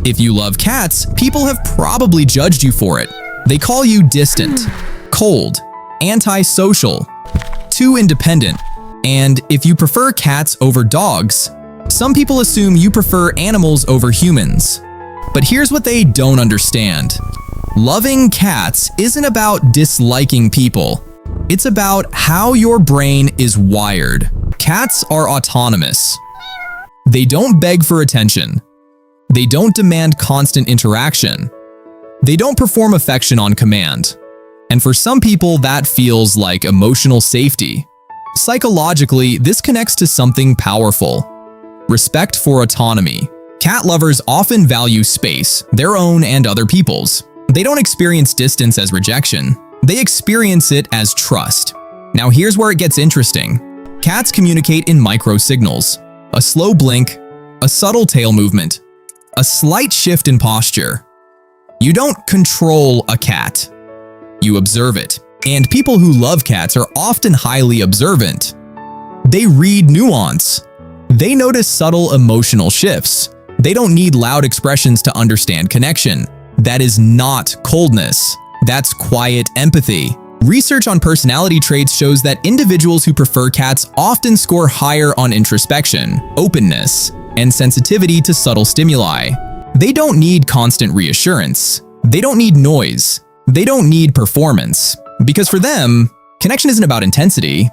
If you love cats, people have probably judged you for it. They call you distant, cold, antisocial, too independent, and if you prefer cats over dogs, some people assume you prefer animals over humans. But here's what they don't understand. Loving cats isn't about disliking people. It's about how your brain is wired. Cats are autonomous. They don't beg for attention. They don't demand constant interaction. They don't perform affection on command. And for some people, that feels like emotional safety. Psychologically, this connects to something powerful: respect for autonomy. Cat lovers often value space, their own and other people's. They don't experience distance as rejection. They experience it as trust. Now here's where it gets interesting. Cats communicate in micro-signals: a slow blink, a subtle tail movement, a slight shift in posture. You don't control a cat. You observe it. And people who love cats are often highly observant. They read nuance. They notice subtle emotional shifts. They don't need loud expressions to understand connection. That is not coldness. That's quiet empathy. Research on personality traits shows that individuals who prefer cats often score higher on introspection, openness, and sensitivity to subtle stimuli. They don't need constant reassurance. They don't need noise. They don't need performance. Because for them, connection isn't about intensity.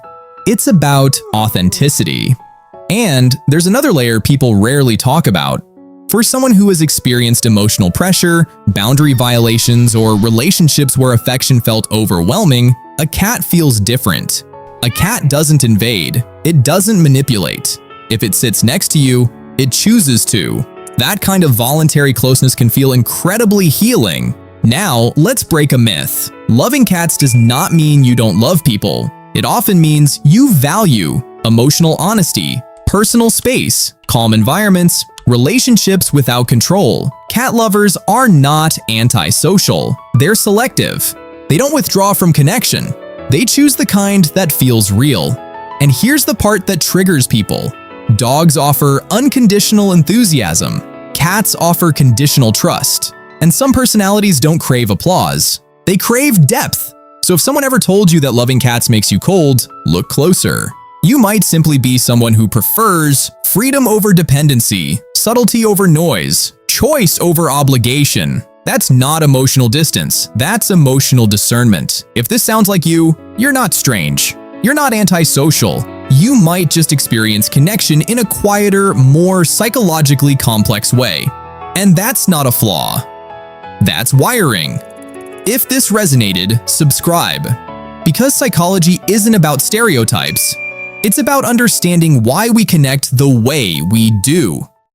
It's about authenticity. And there's another layer people rarely talk about. For someone who has experienced emotional pressure, boundary violations, or relationships where affection felt overwhelming, a cat feels different. A cat doesn't invade. It doesn't manipulate. If it sits next to you, it chooses to. That kind of voluntary closeness can feel incredibly healing. Now, let's break a myth. Loving cats does not mean you don't love people. It often means you value emotional honesty, personal space, calm environments, relationships without control. Cat lovers are not antisocial. They're selective. They don't withdraw from connection. They choose the kind that feels real. And here's the part that triggers people. Dogs offer unconditional enthusiasm. Cats offer conditional trust. And some personalities don't crave applause. They crave depth. So if someone ever told you that loving cats makes you cold, look closer. You might simply be someone who prefers freedom over dependency, subtlety over noise, choice over obligation. That's not emotional distance. That's emotional discernment. If this sounds like you, you're not strange. You're not antisocial. You might just experience connection in a quieter, more psychologically complex way. And that's not a flaw. That's wiring. If this resonated, subscribe. Because psychology isn't about stereotypes. It's about understanding why we connect the way we do.